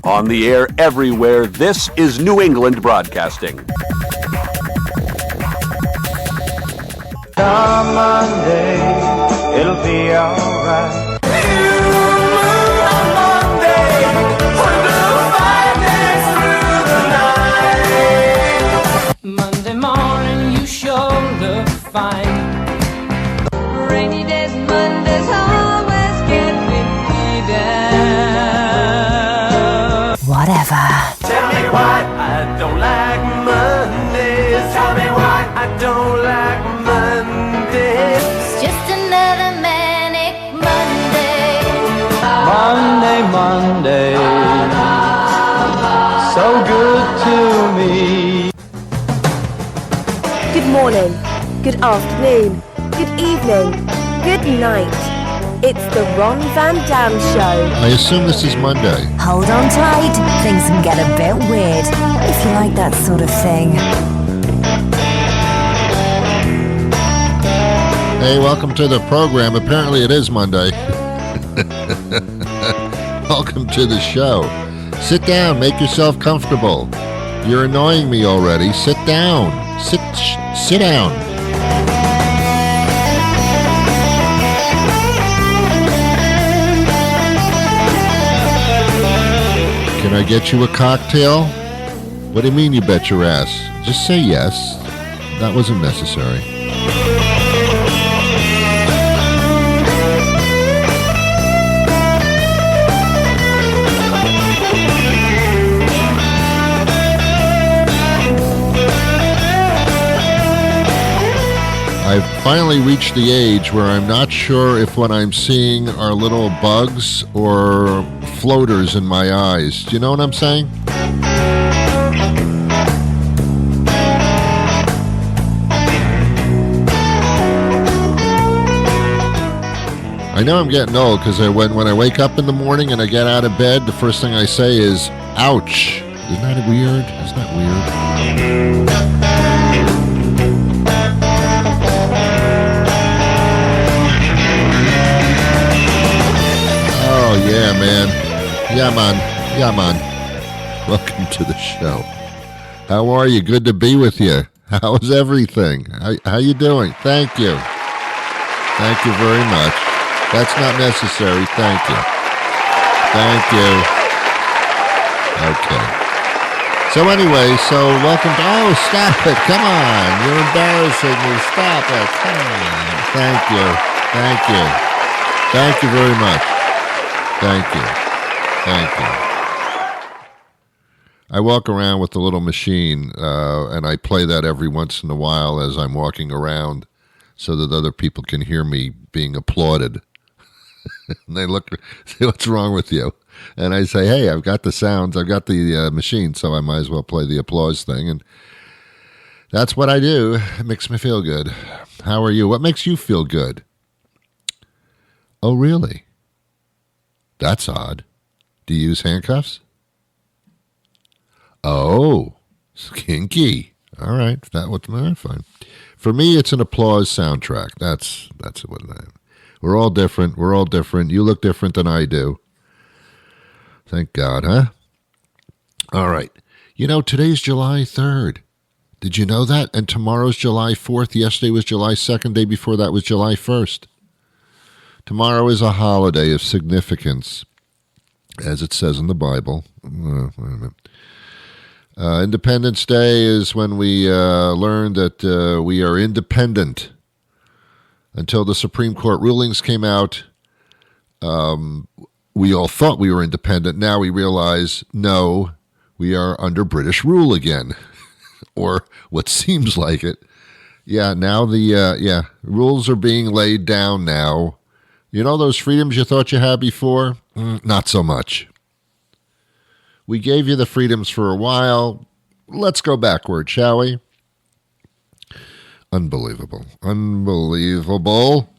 On the air everywhere, this is New England Broadcasting. On Monday, it'll be alright. Monday morning, you sure look fine. Rainy days, Mondays always get me down. Whatever. Tell me why I don't like Mondays. Tell me why I don't like Mondays. It's just another manic Monday. Monday, Monday, so good to me. Good morning, good afternoon, good evening, good night. It's the Ron Van Dam Show. I assume this is Monday. Hold on tight. Things can get a bit weird if you like that sort of thing. Hey, welcome to the program. Apparently it is Monday. Welcome to the show. Sit down. Make yourself comfortable. You're annoying me already. Sit down. Sit down. Can I get you a cocktail? What do you mean you bet your ass? Just say yes. That wasn't necessary. I've finally reached the age where I'm not sure if what I'm seeing are little bugs or floaters in my eyes. Do you know what I'm saying? I know I'm getting old because when I wake up in the morning and I get out of bed, the first thing I say is, ouch. Isn't that weird? Isn't that weird? Oh, yeah, man. Yeah, man. Welcome to the show. How are you? Good to be with you. How's everything? How you doing? Thank you. Thank you very much. That's not necessary. Thank you. Thank you. Okay. So anyway, welcome to... Oh, stop it. Come on. You're embarrassing me. Stop it. Come on. Thank you. Thank you. Thank you very much. Thank you. Thank you. I walk around with the little machine, and I play that every once in a while as I'm walking around so that other people can hear me being applauded. And they look, say, what's wrong with you? And I say, hey, I've got the sounds, I've got the machine, so I might as well play the applause thing. And that's what I do. It makes me feel good. How are you? What makes you feel good? Oh, really? That's odd. Do you use handcuffs? Oh, it's kinky. All right, that was fine. For me, it's an applause soundtrack. That's what I am. We're all different. We're all different. You look different than I do. Thank God, huh? All right. You know, today's July 3rd. Did you know that? And tomorrow's July 4th. Yesterday was July 2nd. Day before that was July 1st. Tomorrow is a holiday of significance, as it says in the Bible. Wait a minute. Independence Day is when we learned that we are independent. Until the Supreme Court rulings came out, we all thought we were independent. Now we realize, no, we are under British rule again, or what seems like it. Yeah, now the rules are being laid down now. You know those freedoms you thought you had before? Not so much. We gave you the freedoms for a while. Let's go backward, shall we? Unbelievable. Unbelievable.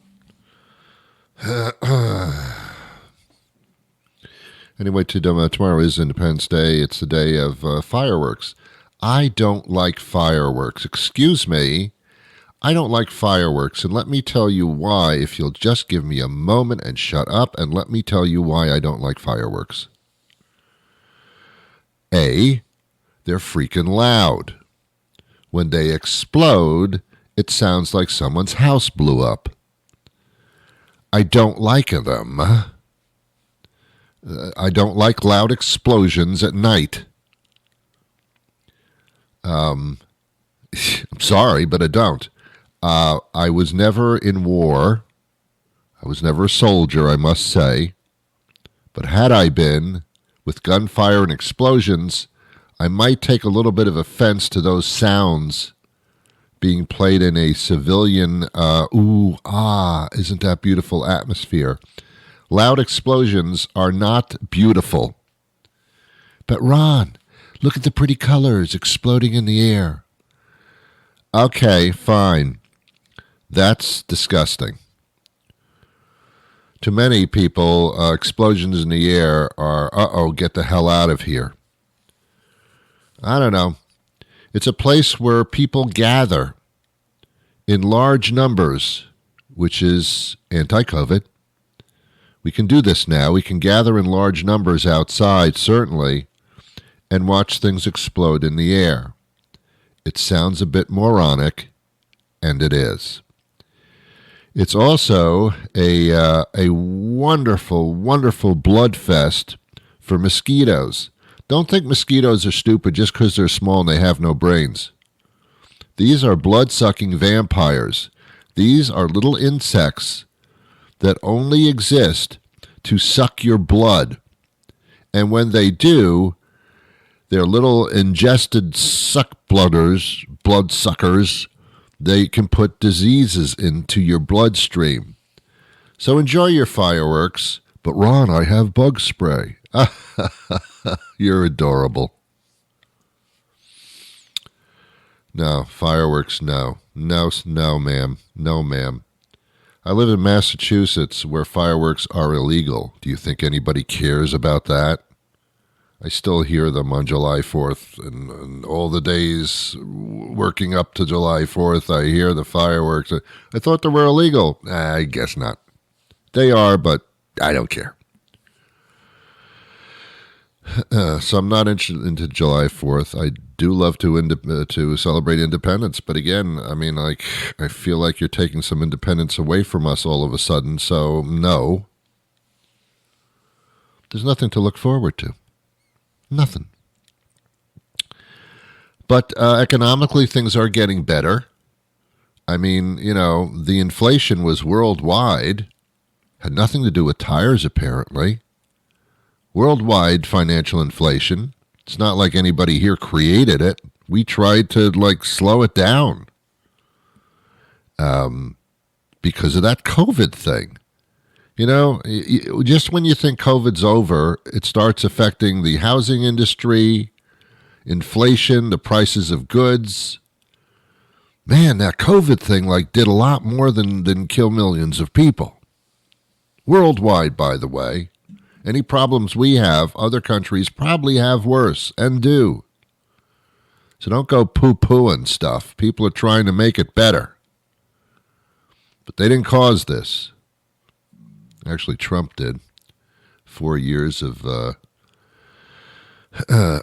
Anyway, tomorrow is Independence Day. It's the day of fireworks. I don't like fireworks. Excuse me. I don't like fireworks, and let me tell you why, if you'll just give me a moment and shut up, and let me tell you why I don't like fireworks. A, they're freaking loud. When they explode, it sounds like someone's house blew up. I don't like them. I don't like loud explosions at night. I'm sorry, but I don't. I was never in war. I was never a soldier, I must say. But had I been, with gunfire and explosions, I might take a little bit of offense to those sounds being played in a civilian, isn't that beautiful atmosphere. Loud explosions are not beautiful. But Ron, look at the pretty colors exploding in the air. Okay, fine. That's disgusting. To many people, explosions in the air are, get the hell out of here. I don't know. It's a place where people gather in large numbers, which is anti-COVID. We can do this now. We can gather in large numbers outside, certainly, and watch things explode in the air. It sounds a bit moronic, and it is. It's also a wonderful, wonderful blood fest for mosquitoes. Don't think mosquitoes are stupid just because they're small and they have no brains. These are blood-sucking vampires. These are little insects that only exist to suck your blood. And when they do, they're little ingested blood suckers. They can put diseases into your bloodstream. So enjoy your fireworks. But Ron, I have bug spray. You're adorable. No, fireworks, no. No, ma'am. No, ma'am. I live in Massachusetts where fireworks are illegal. Do you think anybody cares about that? I still hear them on July 4th and all the days working up to July 4th, I hear the fireworks. I thought they were illegal. I guess not. They are, but I don't care. So I'm not interested into July 4th. I do love to celebrate independence, but again, I mean, like, I feel like you're taking some independence away from us all of a sudden. So no, there's nothing to look forward to. Nothing. But economically, things are getting better. I mean, the inflation was worldwide. Had nothing to do with tires, apparently. Worldwide financial inflation. It's not like anybody here created it. We tried to, slow it down because of that COVID thing. Just when you think COVID's over, it starts affecting the housing industry, inflation, the prices of goods. Man, that COVID thing, did a lot more than kill millions of people. Worldwide, by the way. Any problems we have, other countries probably have worse, and do. So don't go poo-pooing stuff. People are trying to make it better. But they didn't cause this. Actually, Trump did. 4 years of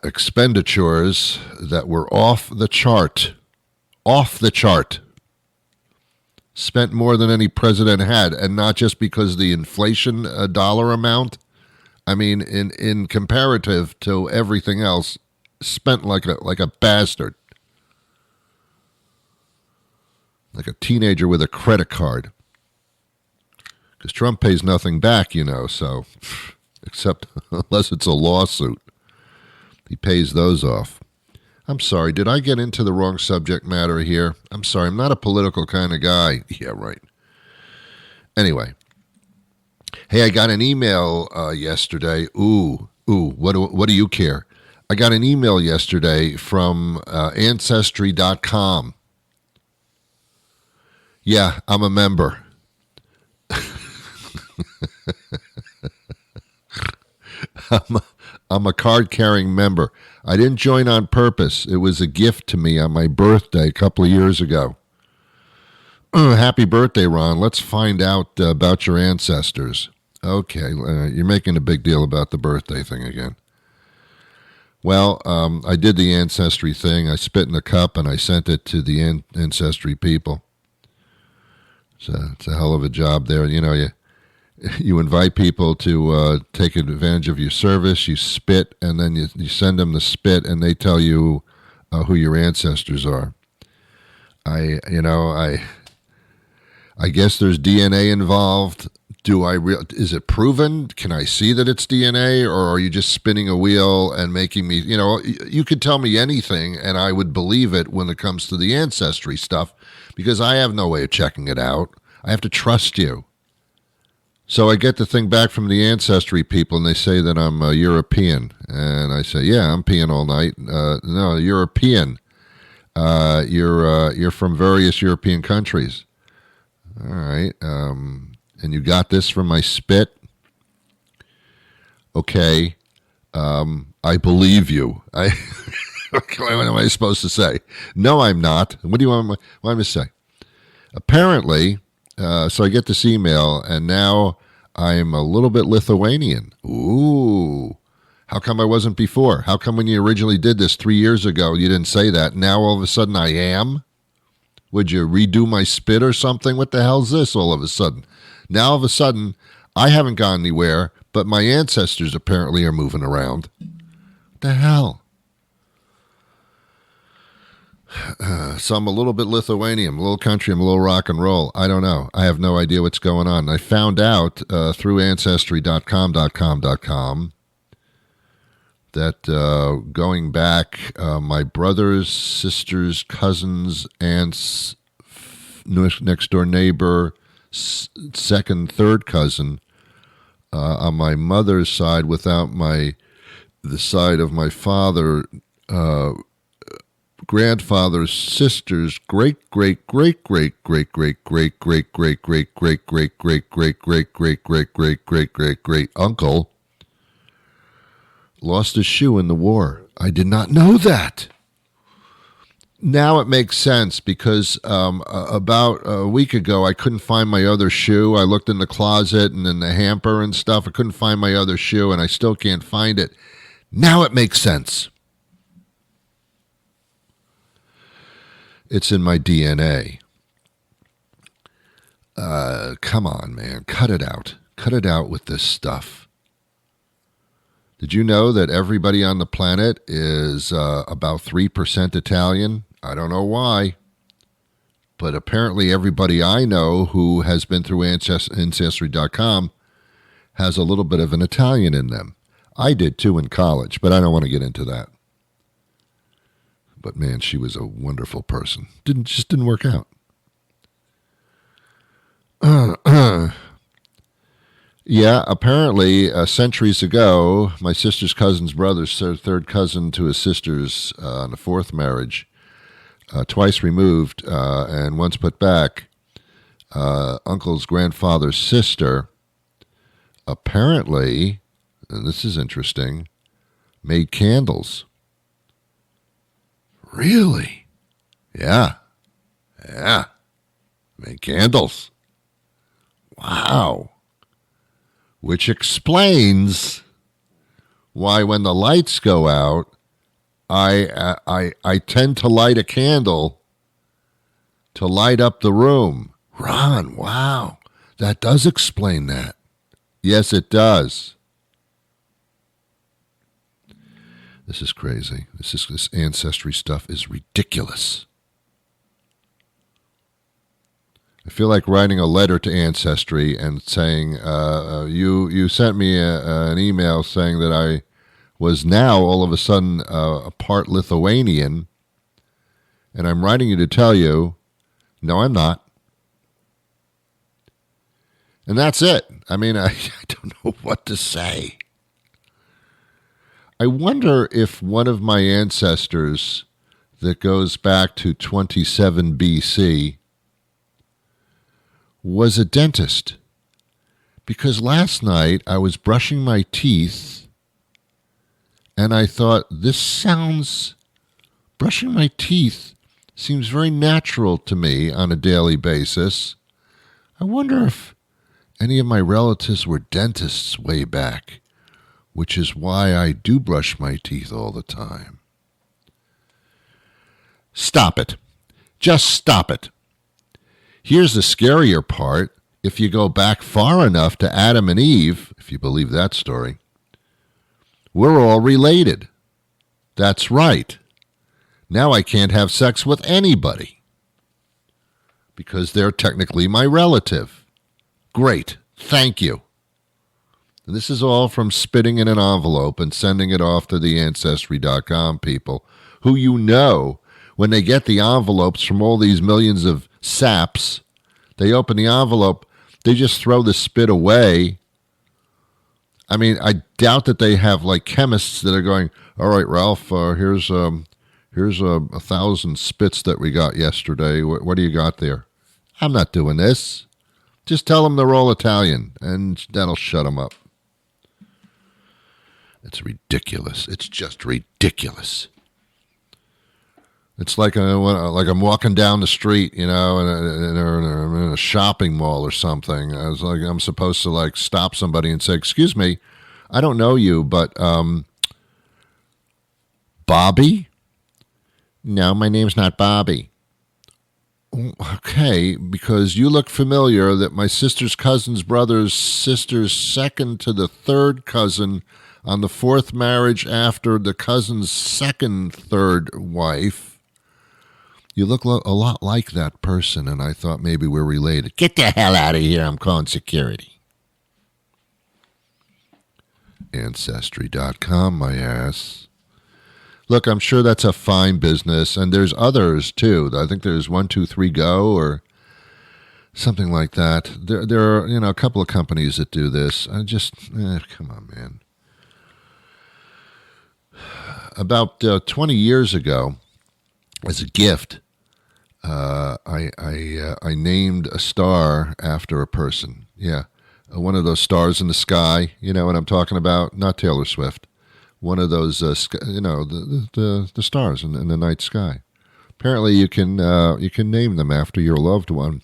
expenditures that were off the chart. Off the chart. Spent more than any president had, and not just because the inflation dollar amount. I mean, in comparative to everything else, spent like a bastard. Like a teenager with a credit card. Because Trump pays nothing back, so, except unless it's a lawsuit. He pays those off. I'm sorry, did I get into the wrong subject matter here? I'm sorry, I'm not a political kind of guy. Yeah, right. Anyway. Hey, I got an email yesterday. What do you care? I got an email yesterday from Ancestry.com. Yeah, I'm a member. I'm a card-carrying member. I didn't join on purpose. It was a gift to me on my birthday a couple of years ago. Happy birthday, Ron. Let's find out about your ancestors. Okay, you're making a big deal about the birthday thing again. Well, I did the Ancestry thing. I spit in a cup and I sent it to the Ancestry people. So it's a hell of a job there. You know, you invite people to take advantage of your service. You spit, and then you send them the spit, and they tell you who your ancestors are. I guess there's DNA involved. Is it proven? Can I see that it's DNA, or are you just spinning a wheel and making me, you could tell me anything and I would believe it when it comes to the Ancestry stuff, because I have no way of checking it out. I have to trust you. So I get the thing back from the Ancestry people, and they say that I'm European. And I say, yeah, I'm peeing all night. No, European. You're from various European countries. All right. And you got this from my spit? Okay. I believe you. What am I supposed to say? No, I'm not. What do you want me to say? Apparently, so I get this email, and now I'm a little bit Lithuanian. Ooh. How come I wasn't before? How come when you originally did this 3 years ago, you didn't say that? Now all of a sudden I am? Would you redo my spit or something? What the hell's this all of a sudden? Now all of a sudden, I haven't gone anywhere, but my ancestors apparently are moving around. What the hell? So I'm a little bit Lithuanian, I'm a little country, I'm a little rock and roll. I don't know. I have no idea what's going on. I found out through Ancestry.com that going back, my brothers, sisters, cousins, aunts, next door neighbor, second, third cousin, on my mother's side, without the side of my father, grandfather's sisters, great uncle lost his shoe in the war. I did not know that. Now it makes sense, because about a week ago I couldn't find my other shoe. I looked in the closet and in the hamper and stuff. I couldn't find my other shoe, and I still can't find it. Now it makes sense. It's in my DNA. Come on, man. Cut it out. Cut it out with this stuff. Did you know that everybody on the planet is about 3% Italian? I don't know why. But apparently everybody I know who has been through Ancestry.com has a little bit of an Italian in them. I did too in college, but I don't want to get into that. But man, she was a wonderful person. Just didn't work out. Yeah, apparently centuries ago, my sister's cousin's brother's third cousin to his sister's on a fourth marriage, twice removed and once put back, uncle's grandfather's sister, apparently, and this is interesting, made candles. Really? Yeah. Made candles. Wow. Which explains why when the lights go out, I tend to light a candle to light up the room. Ron, wow. That does explain that. Yes, it does. This is crazy. This Ancestry stuff is ridiculous. I feel like writing a letter to Ancestry and saying, you sent me an email saying that I was now all of a sudden a part Lithuanian, and I'm writing you to tell you, no, I'm not. And that's it. I mean, I don't know what to say. I wonder if one of my ancestors that goes back to 27 BC was a dentist. Because last night I was brushing my teeth and I thought, brushing my teeth seems very natural to me on a daily basis. I wonder if any of my relatives were dentists way back. which is why I do brush my teeth all the time. Stop it. Just stop it. Here's the scarier part. If you go back far enough to Adam and Eve, if you believe that story, we're all related. That's right. Now I can't have sex with anybody because they're technically my relative. Great. Thank you. And this is all from spitting in an envelope and sending it off to the Ancestry.com people who you know, when they get the envelopes from all these millions of saps, they open the envelope, they just throw the spit away. I mean, I doubt that they have like chemists that are going, all right, Ralph, here's 1,000 spits that we got yesterday. What do you got there? I'm not doing this. Just tell them they're all Italian, and that'll shut them up. It's ridiculous. It's just ridiculous. It's like I'm walking down the street, in a shopping mall or something. I was like, I'm supposed to like stop somebody and say, "Excuse me, I don't know you, but Bobby? No, my name's not Bobby." Okay, because you look familiar. That my sister's cousin's brother's sister's second to the third cousin on the fourth marriage after the cousin's third wife. You look a lot like that person, and I thought maybe we're related. Get the hell out of here. I'm calling security. Ancestry.com, my ass. Look, I'm sure that's a fine business, and there's others, too. I think there's 123Go or something like that. There are, a couple of companies that do this. Come on, man. About 20 years ago, as a gift, I named a star after a person. Yeah, one of those stars in the sky. You know what I'm talking about? Not Taylor Swift. One of those, the stars in the night sky. Apparently, you can name them after your loved one,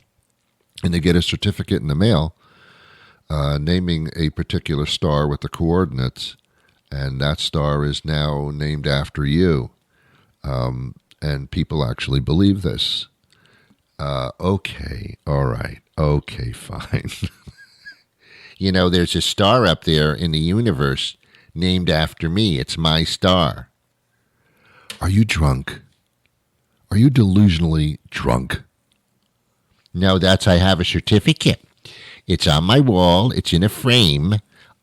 and they get a certificate in the mail naming a particular star with the coordinates, and that star is now named after you. And people actually believe this. Okay, all right, okay, fine. There's a star up there in the universe named after me. It's my star. Are you drunk? Are you delusionally drunk? No, I have a certificate. It's on my wall. It's in a frame.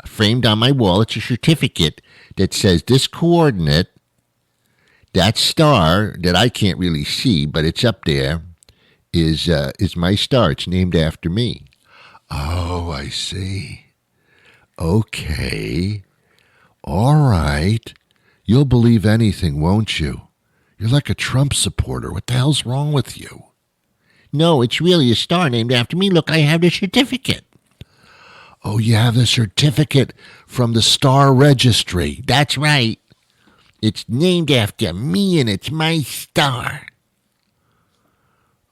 Framed on my wall. It's a certificate that says this coordinate, that star that I can't really see, but it's up there, is my star. It's named after me. Oh, I see. Okay. All right. You'll believe anything, won't you? You're like a Trump supporter. What the hell's wrong with you? No, it's really a star named after me. Look, I have the certificate. Oh, you have the certificate from the Star Registry. That's right. It's named after me, and it's my star.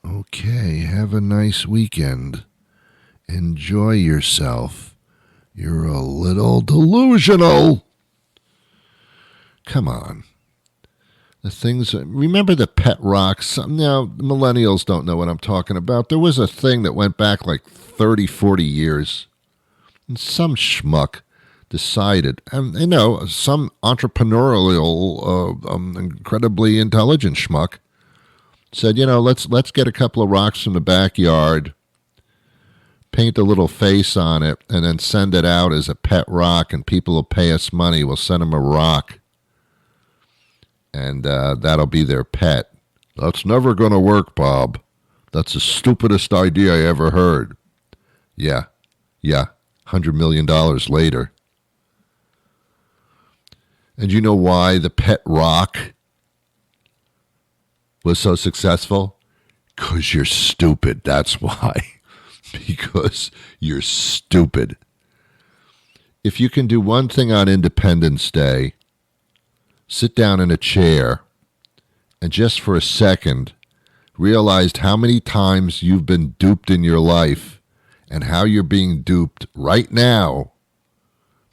Okay, have a nice weekend. Enjoy yourself. You're a little delusional. Come on. The things, remember the pet rocks? Now, millennials don't know what I'm talking about. There was a thing that went back like 30, 40 years. And some schmuck decided, and some entrepreneurial, incredibly intelligent schmuck said, let's get a couple of rocks from the backyard, paint a little face on it, and then send it out as a pet rock, and people will pay us money. We'll send them a rock, and that'll be their pet. That's never going to work, Bob. That's the stupidest idea I ever heard. Yeah, $100 million later. And you know why the pet rock was so successful? Because you're stupid. That's why. Because you're stupid. If you can do one thing on Independence Day, sit down in a chair and just for a second realize how many times you've been duped in your life and how you're being duped right now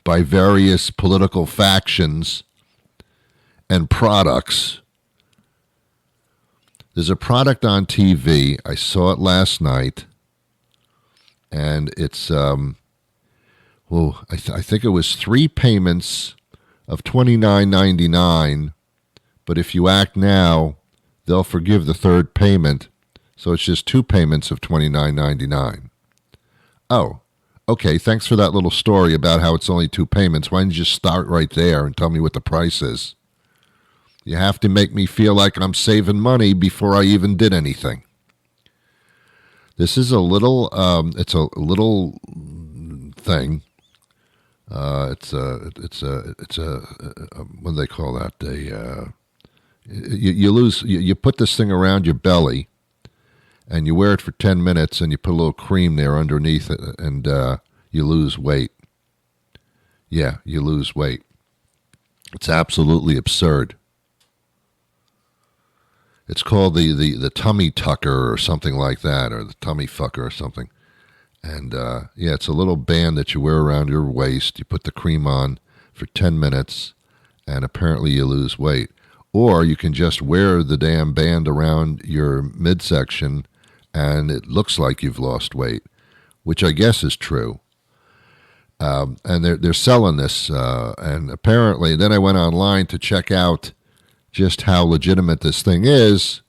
by various political factions and products. There's a product on TV. I saw it last night, and it's I think it was 3 payments of $29.99. But if you act now, they'll forgive the third payment, so it's just 2 payments of $29.99. Oh, okay. Thanks for that little story about how it's only 2 payments. Why didn't you just start right there and tell me what the price is? You have to make me feel like I'm saving money before I even did anything. This is a little, it's a little thing. It's a what do they call that? You put this thing around your belly, and you wear it for 10 minutes, and you put a little cream there underneath it, and you lose weight. Yeah, you lose weight. It's absolutely absurd. It's called the tummy tucker or something like that, or the tummy fucker or something. And yeah, it's a little band that you wear around your waist. You put the cream on for 10 minutes, and apparently you lose weight. Or you can just wear the damn band around your midsection, and it looks like you've lost weight, which I guess is true. And they're selling this, and apparently, then I went online to check out just how legitimate this thing is,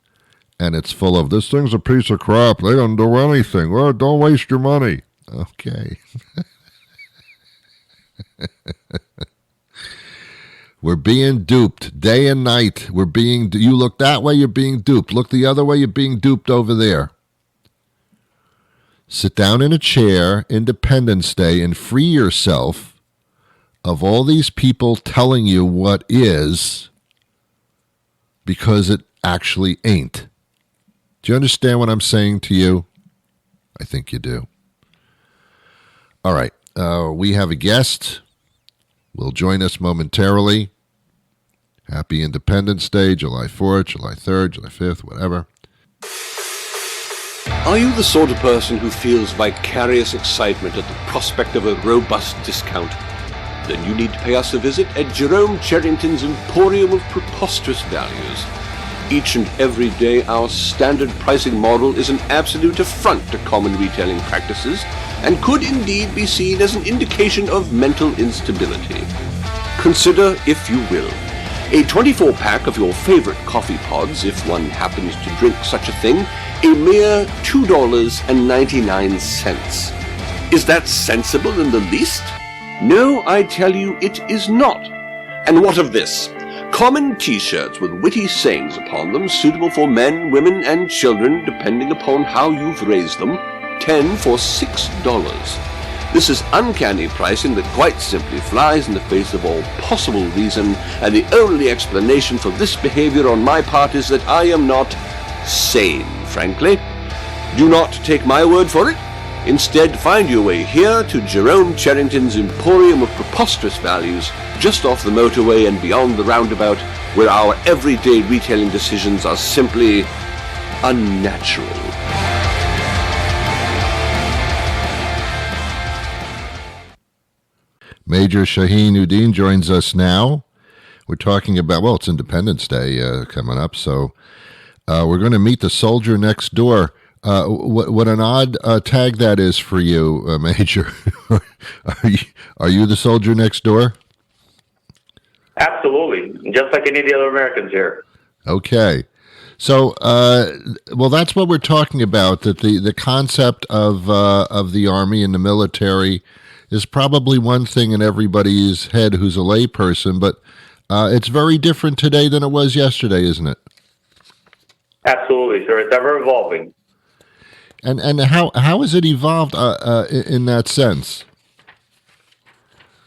and it's full of, this thing's a piece of crap, they don't do anything, well, don't waste your money. Okay. We're being duped day and night. You look that way, you're being duped. Look the other way, you're being duped over there. Sit down in a chair, Independence Day, and free yourself of all these people telling you what is, because it actually ain't. Do you understand what I'm saying to you? I think you do. All right. We have a guest. Will join us momentarily. Happy Independence Day, July 4th, July 3rd, July 5th, whatever. Are you the sort of person who feels vicarious excitement at the prospect of a robust discount? Then you need to pay us a visit at Jerome Cherrington's Emporium of Preposterous Values. Each and every day, our standard pricing model is an absolute affront to common retailing practices and could indeed be seen as an indication of mental instability. Consider, if you will, a 24-pack of your favorite coffee pods, if one happens to drink such a thing, a mere $2.99. Is that sensible in the least? No, I tell you, it is not. And what of this? Common t-shirts with witty sayings upon them, suitable for men, women, and children, depending upon how you've raised them, 10 for $6. This is uncanny pricing that quite simply flies in the face of all possible reason, and the only explanation for this behavior on my part is that I am not sane, frankly. Do not take my word for it. Instead, find your way here to Jerome Cherrington's Emporium of Preposterous Values, just off the motorway and beyond the roundabout, where our everyday retailing decisions are simply unnatural. Major Shaheen Uddin joins us now. We're talking about, well, it's Independence Day coming up, so we're going to meet the soldier next door. What an odd tag that is for you, Major. Are you the soldier next door? Absolutely, just like any of the other Americans here. Okay. So, well, that's what we're talking about, that the concept of the Army and the military is probably one thing in everybody's head who's a layperson, but it's very different today than it was yesterday, isn't it? Absolutely, sir. It's ever evolving. And how has it evolved in that sense?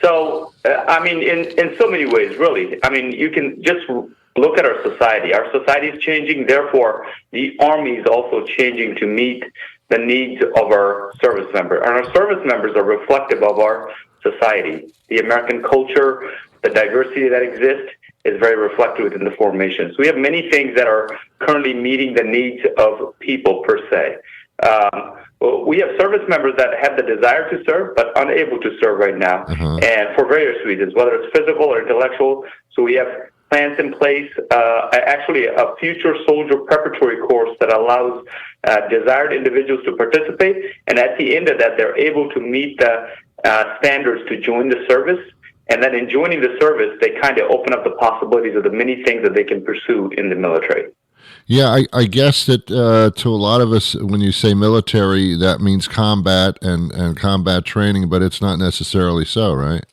So, I mean, in so many ways, really. I mean, you can just look at our society. Our society is changing. Therefore, the Army is also changing to meet the needs of our service members. And our service members are reflective of our society. The American culture, the diversity that exists, is very reflected within the formation. So we have many things that are currently meeting the needs of people per se. Well, we have service members that have the desire to serve but unable to serve right now, and for various reasons, whether it's physical or intellectual. So we have plans in place, actually a future soldier preparatory course that allows desired individuals to participate, and at the end of that, they're able to meet the standards to join the service. And then in joining the service, they kind of open up the possibilities of the many things that they can pursue in the military. Yeah, I guess that to a lot of us, when you say military, that means combat and combat training, but it's not necessarily so, right?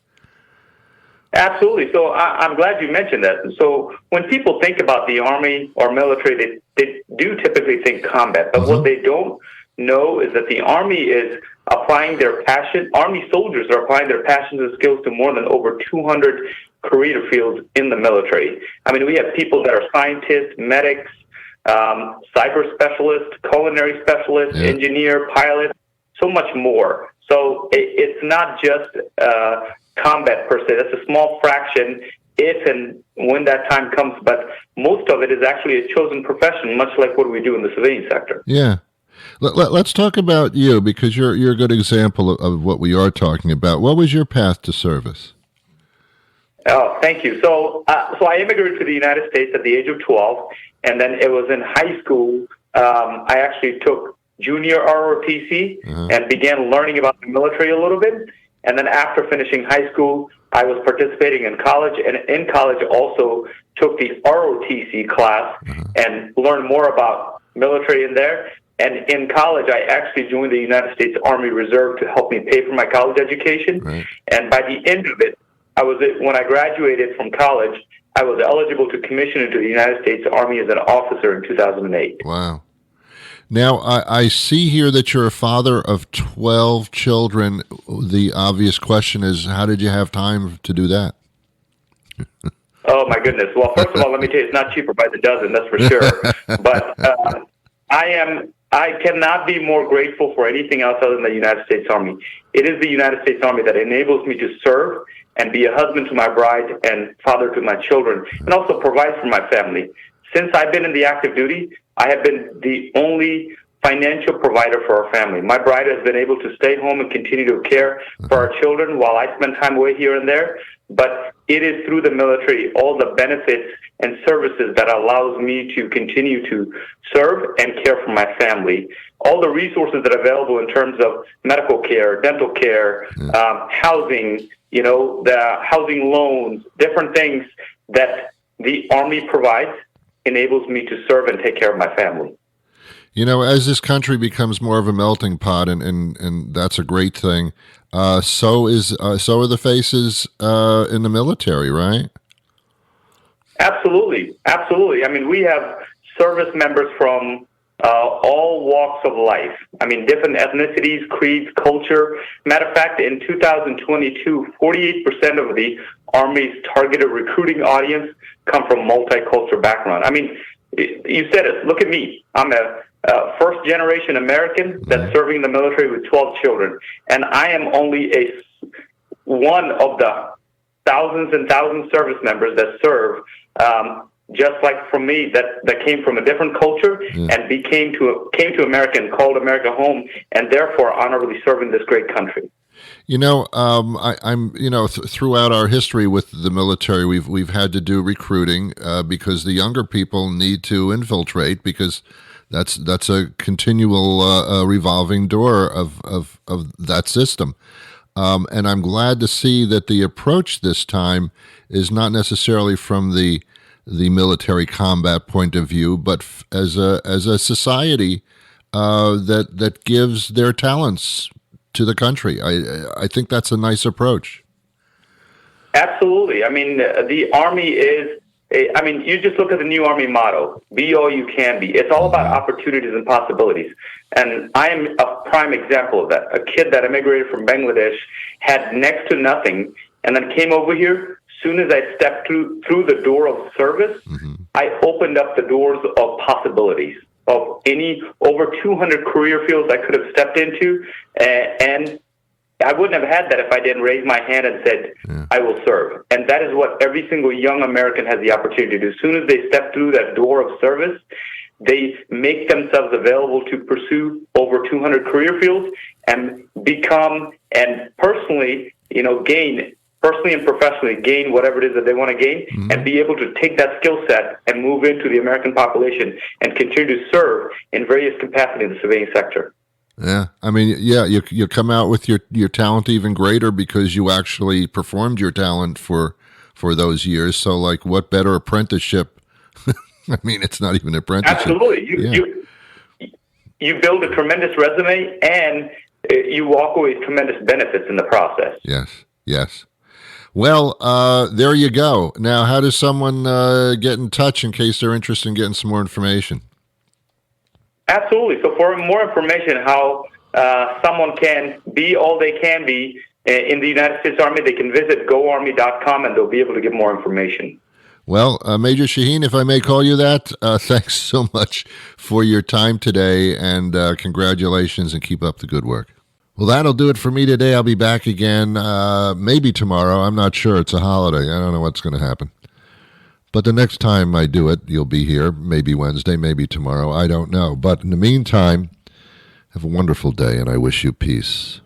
Absolutely. So I'm glad you mentioned that. So when people think about the Army or military, they do typically think combat. But what they don't know is that the Army is applying their passion. Army soldiers are applying their passions and skills to more than over 200 career fields in the military. I mean, we have people that are scientists, medics, cyber specialists, culinary specialists, engineer, pilot, so much more. So it's not just combat per se. That's a small fraction if and when that time comes, but most of it is actually a chosen profession, much like what we do in the civilian sector. Yeah. Let's talk about you, because you're a good example of what we are talking about. What was your path to service? Oh, thank you. So I immigrated to the United States at the age of 12, and then it was in high school. I actually took junior ROTC and began learning about the military a little bit. And then after finishing high school, I was participating in college, and in college also took the ROTC class and learned more about military in there. And in college, I actually joined the United States Army Reserve to help me pay for my college education. Right. And by the end of it, when I graduated from college, I was eligible to commission into the United States Army as an officer in 2008. Wow. Now, I see here that you're a father of 12 children. The obvious question is, how did you have time to do that? Oh, my goodness. Well, first of all, let me tell you, it's not cheaper by the dozen, that's for sure. But I cannot be more grateful for anything else other than the United States Army. It is the United States Army that enables me to serve and be a husband to my bride and father to my children, and also provide for my family. Since I've been in the active duty, I have been the only financial provider for our family. My bride has been able to stay home and continue to care for our children while I spend time away here and there. But it is through the military, all the benefits and services that allows me to continue to serve and care for my family. All the resources that are available in terms of medical care, dental care, housing, the housing loans, different things that the Army provides enables me to serve and take care of my family. As this country becomes more of a melting pot, and that's a great thing, so are the faces in the military, right? Absolutely. I mean, we have service members from all walks of life. I mean, different ethnicities, creeds, culture. Matter of fact, in 2022, 48% of the Army's targeted recruiting audience come from multicultural background. I mean, you said it. Look at me. I'm a first-generation American that's serving the military with 12 children, and I am only one of the thousands and thousands of service members that serve, just like from me, that came from a different culture and came to America and called America home, and therefore honorably serving this great country. Throughout our history with the military, we've had to do recruiting because the younger people need to infiltrate, because that's a continual revolving door of that system. And I'm glad to see that the approach this time is not necessarily from the military combat point of view, but as a society that gives their talents to the country. I think that's a nice approach. Absolutely. I mean, the Army is, you just look at the new Army motto, be all you can be. It's all about opportunities and possibilities. And I am a prime example of that. A kid that immigrated from Bangladesh had next to nothing and then came over here. Soon as I stepped through the door of service, I opened up the doors of possibilities of over 200 career fields I could have stepped into, and I wouldn't have had that if I didn't raise my hand and said, I will serve. And that is what every single young American has the opportunity to do. As soon as they step through that door of service, they make themselves available to pursue over 200 career fields and become and personally, gain, personally and professionally gain whatever it is that they want to gain, and be able to take that skill set and move into the American population and continue to serve in various capacities in the civilian sector. Yeah, I mean, you come out with your talent even greater because you actually performed your talent for those years. So, like, what better apprenticeship? I mean, it's not even an apprenticeship. Absolutely, you build a tremendous resume, and you walk away with tremendous benefits in the process. Yes. Well, there you go. Now, how does someone get in touch in case they're interested in getting some more information? Absolutely. So for more information how someone can be all they can be in the United States Army, they can visit goarmy.com and they'll be able to get more information. Well, Major Shaheen, if I may call you that, thanks so much for your time today, and congratulations, and keep up the good work. Well, that'll do it for me today. I'll be back again maybe tomorrow. I'm not sure. It's a holiday. I don't know what's going to happen. But the next time I do it, you'll be here, maybe Wednesday, maybe tomorrow. I don't know. But in the meantime, have a wonderful day, and I wish you peace.